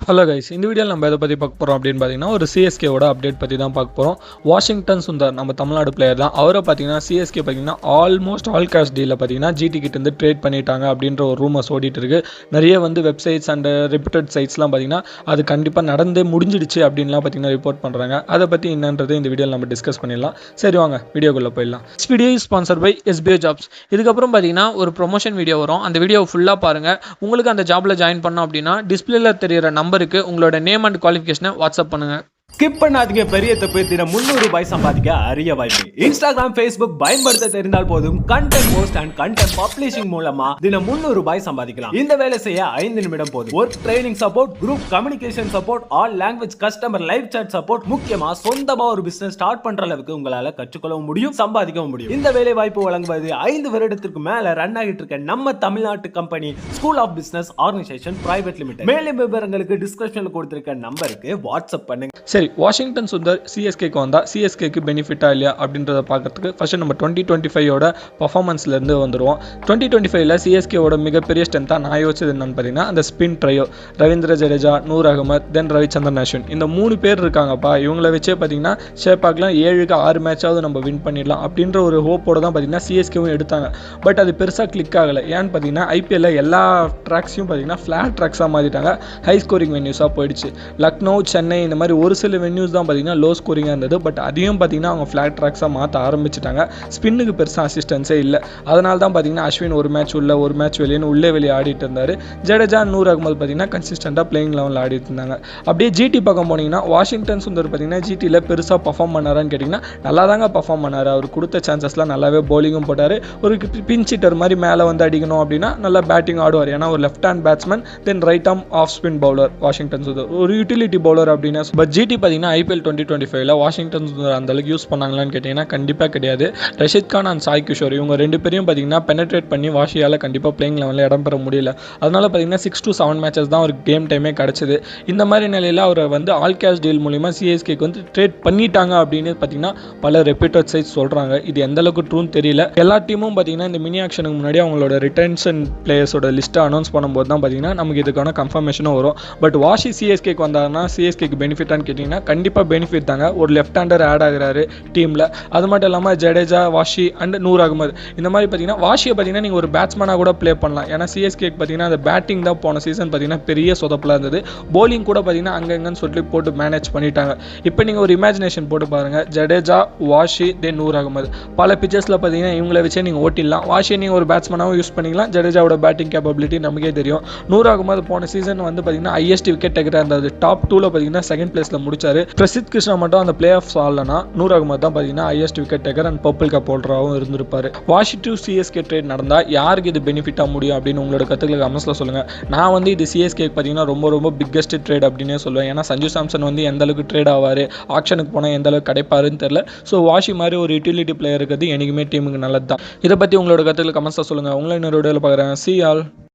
Hello guys, இந்த வீடியோவில் நம்ம எதை பற்றி பார்க்க போகிறோம் அப்படின்னு பார்த்தீங்கன்னா ஒரு சிஎஸ்கேவோட அப்டேட் பற்றி தான் பார்க்க போகிறோம். வாஷிங்டன் சுந்தர் நம்ம தமிழ்நாடு பிளேயர் தான். அவரை பார்த்தீங்கன்னா சிஎஸ்கே பார்த்தீங்கன்னா ஆல்மோஸ்ட் ஆல் கேஷ் டீலில் பார்த்தீங்கன்னா ஜிடி கிட்டேருந்து ட்ரேட் பண்ணிட்டாங்க அப்படின்ற ஒரு ரூமர்ஸ் ஓடிட்டு இருக்கு. நிறைய வெப்சைட்ஸ் அண்ட் ரெப்யூட்டட் சைட்ஸ்லாம் பார்த்தீங்கன்னா அது கண்டிப்பாக நடந்தே முடிஞ்சிடுச்சு அப்படின்லாம் பார்த்தீங்கன்னா ரிப்போர்ட் பண்ணுறாங்க. அதை பற்றி என்னன்றது இந்த வீடியோவில் நம்ம டிஸ்கஸ் பண்ணிடலாம். சரி வாங்க வீடியோக்குள்ளே போயிடலாம். This video is sponsored by SBI Jobs. இதுக்கப்புறம் பார்த்தீங்கன்னா ஒரு ப்ரொமோஷன் வீடியோ வரும். அந்த வீடியோவை ஃபுல்லாக பாருங்கள். உங்களுக்கு அந்த ஜாபில் ஜாயின் பண்ணோம் அப்படின்னா டிஸ்பிளேல தெரியிற நம்பருக்கு உங்களோட நேம் அண்ட் குவாலிஃபிகேஷனை வாட்ஸ்அப் பண்ணுங்கள். ஸ்கிப் பண்ணாதீங்க. பெரிய தப்பு. தினம் 300 ரூபாய் சம்பாதிக்க அரிய வாய்ப்பு. இன்ஸ்டாகிராம், ஃபேஸ்புக் பயன்படுத்த தெரிந்தால் போதும். Content post and content publishing மூலமா தினம் 300 ரூபாய் சம்பாதிக்கலாம். இந்த வேலை செய்ய 5 நிமிடம் போதும். Work training support, group communication support, all language customer live chat support, முக்கியமா சொந்தமா ஒரு பிசினஸ் ஸ்டார்ட் பண்ற அளவுக்கு உங்களால கற்றுக்கொள்ளவும் முடியும், சம்பாதிக்கவும் முடியும். இந்த வேலை வாய்ப்பு வழங்குவது 5 வருடத்திற்கு மேல ரன் ஆகிட்டு இருக்க நம்ம தமிழ்நாட்டு company school of business organisation private limited. மேலும் விவரங்களுக்கு டிஸ்கிரிப்ஷன்ல கொடுத்திருக்க நம்பருக்கு வாட்ஸ்அப் பண்ணுங்க. சரி, வாஷிங்டன் சுந்தர் சிஎஸ்கேக்கு வந்தால் சிஎஸ்கேக்கு பெனிஃபிட்டா இல்லையா அப்படின்றத பார்க்கறதுக்கு ஃபர்ஸ்ட் நம்ம 2025 பர்ஃபார்மன்ஸ்லேருந்து வந்துடுவோம். 2025 சிஎஸ்கேவோட மிகப்பெரிய ஸ்ட்ரென்த்தாக நான் யோசிச்சது என்னன்னு பார்த்தீங்கன்னா அந்த ஸ்பின் ட்ரையோ, ரவீந்திர ஜடேஜா, நூர் அகமத், தென் ரவிச்சந்திரன் அஸ்வின், இந்த 3 பேர் இருக்காங்கப்பா. இவங்களை வச்சே பார்த்தீங்கன்னா ஷேப்பாக்லாம் 7க்கு 6 மேட்சாவது நம்ம வின் பண்ணிடலாம் அப்படின்ற ஒரு ஹோப்போட தான் பார்த்தீங்கன்னா சிஎஸ்கேவும் எடுத்தாங்க. பட் அது பெருசாக கிளிக் ஆகலை. ஏன்னு பார்த்தீங்கன்னா ஐபிஎல்ல எல்லா ட்ராக்ஸையும் பார்த்தீங்கன்னா ஃப்ளாட் ட்ராக்ஸாக மாற்றிட்டாங்க. ஹை ஸ்கோரிங் வென்யூஸாக போயிடுச்சு. லக்னோ, சென்னை இந்த மாதிரி ஒரு சில வென்யூஸ் தான் பார்த்தீங்கன்னா லோ ஸ்கோரிங்காக இருந்தது. பட் அதையும் பார்த்தீங்கன்னா அவங்க ஃப்ளாட் ட்ராக்ஸாக மாற்ற ஆரம்பிச்சிட்டாங்க. ஸ்பின்னுக்கு பெருசாக அசிஸ்டன்ஸே இல்லை. அதனால தான் பார்த்தீங்கன்னா அஸ்வின் ஒரு மேட்ச் உள்ள ஒரு மேட்ச் வெளியேன்னு உள்ளே ஆடிட்டு இருந்தார். ஜடேஜா, நூர் அகமது பார்த்தீங்கன்னா கன்சிஸ்டண்டாக பிளேயிங் லெவலில் ஆடிட்டு இருந்தாங்க. அப்படியே ஜிடி பக்கம் போனீங்கன்னா வாஷிங்டன் சுந்தர் பார்த்தீங்கன்னா ஜிடியில் பெருசாக பர்ஃபார்ம் பண்ணாரான்னு கேட்டிங்கன்னா நல்லா தாங்க பர்ஃபார்ம் பண்ணார். அவர் கொடுத்த சான்சஸ்லாம் நல்லாவே பவுலிங்கும் போட்டார். ஒரு பின்ச் ஹிட்டர் மாதிரி மேலே வந்து அடிக்கணும் அப்படின்னா நல்லா பேட்டிங் ஆடுவார். ஏன்னா ஒரு left hand batsman, then right arm off spin bowler Washington Sundar, ஒரு யூட்டிலிட்டி பவுலர் அப்படின்னா. பட் ஜிடி பார்த்தீங்கன்னா ஐபிஎல் 2025 வாஷிங்டன் சுந்தர் அந்த அளவுக்கு யூஸ் பண்ணாங்களான்னு கேட்டிங்கன்னா கண்டிப்பாக கிடையாது. ரஷித் கான் அண்ட் சாய் கிஷோர் இவங்க 2 பேரையும் பார்த்தீங்கன்னா பெனட்ரேட் பண்ணி வாஷியால் கண்டிப்பாக பிளேயிங் லெவலில் இடம் பெற முடியல. அதனால பார்த்தீங்கன்னா 6 to 7 மேட்சஸ் தான் ஒரு கேம் டைமே கிடச்சிது. இந்த மாதிரி நிலையில் அவரை வந்து ஆல் கேஷ் டீல் மூலிமா சிஎஸ்கேக்கு வந்து ட்ரேட் பண்ணிட்டாங்க அப்படின்னு பார்த்தீங்கன்னா பல ரெப்யூட்டட் சைட்ஸ் சொல்கிறாங்க. இது எந்த அளவுக்கு ட்ரூன்னு தெரியல. எல்லா டீமும் பார்த்தீங்கன்னா இந்த மினி ஆக்ஷனுக்கு முன்னாடி அவங்களோட ரிட்டன்ஷன் பிளேயர்ஸோட லிஸ்ட்டை அனௌன்ஸ் பண்ணும்போது தான் பார்த்தீங்கன்னா நமக்கு இதுக்கான கன்ஃபர்மேஷனும் வரும். பட் வாஷி சிஎஸ்கேக்கு வந்தாருன்னா சிஎஸ்கேக்கு பெனிஃபிட்டான்னு கேட்டிங்கன்னா கண்டிப்பாக பெனிஃபிட் தாங்க. ஒரு லெஃப்ட் ஹேண்டர் ஆட் ஆகிறாரு டீமில். அது மட்டும் இல்லாமல் ஜடேஜா, வாஷி அண்ட் நூர் அகமது இந்த மாதிரி பார்த்தீங்கன்னா வாஷியை பார்த்தீங்கன்னா நீங்கள் ஒரு பேட்ஸ்மேனாக கூட ப்ளே பண்ணலாம். ஏன்னா சிஎஸ்கேக்கு பார்த்தீங்கன்னா அந்த பேட்டிங் தான் போன சீசன் பார்த்தீங்கன்னா பெரிய சொதப்பலாக இருந்தது. போலிங் கூட பார்த்தீங்கன்னா அங்கங்கன்னு சொல்லி போட்டு மேனேஜ் பண்ணிட்டாங்க. இப்போ நீங்கள் ஒரு இமேஜினேஷன் போட்டு பாருங்கள். ஜடேஜா, வாஷி, தென் நூர் அகமது பல பிச்சர்ஸில் பார்த்தீங்கன்னா இவங்களை வச்சே நீங்கள் ஓட்டிடலாம். வாஷியை நீங்கள் ஒரு பேட்ஸ்மேனாகவும் யூஸ் பண்ணிக்கலாம். ஜடேஜாவோட பேட்டிங் கேப்பபிலிட்டி நமக்கே தெரியும். நூர் அகமது போன சீசன் வந்து பார்த்தீங்கன்னா ஹையஸ்ட் விக்கெட் டேக்கராக இருந்தது. டாப் 2ல பார்த்தீங்கன்னா செகண்ட் பிளேஸில் முடிச்சாரு. பிரசித் கிருஷ்ணா மட்டும் அந்த பிளே ஆஃப்ஸ் ஆடலனா நூர் அகமது தான் பார்த்தீங்கன்னா highest wicket taker and purple cap ஹோல்டராகவும் இருந்திருப்பாரு. வாஷி டு சிஎஸ்கே ட்ரேட் நடந்தால் யாருக்கு இது பெனிஃபிட்டாக முடியும் அப்படின்னு உங்களோட கருத்துக்களை கமெண்ட்ஸில் சொல்லுங்கள். நான் வந்து இது சிஎஸ்கே பார்த்தீங்கன்னா ரொம்ப பிக்கஸ்ட் ட்ரேட் அப்படின்னே சொல்லுவேன். ஏன்னா சஞ்சு சாம்சன் வந்து எந்த அளவுக்கு ட்ரேட் ஆவார், ஆக்ஷனுக்கு போனால் எந்த அளவுக்கு கிடைப்பாருன்னு தெரியல. ஸோ வாஷி மாதிரி ஒரு யூட்டிலிட்டி பிளேயர் இருக்கிறது எனக்குமே டீமுக்கு நல்லது தான். இதை பற்றி உங்களோட கருத்துக்களை கமெண்ட்ஸில் சொல்லுங்கள். உங்களை இன்னொரு வீடியோவில் பார்க்குறேன். See you all.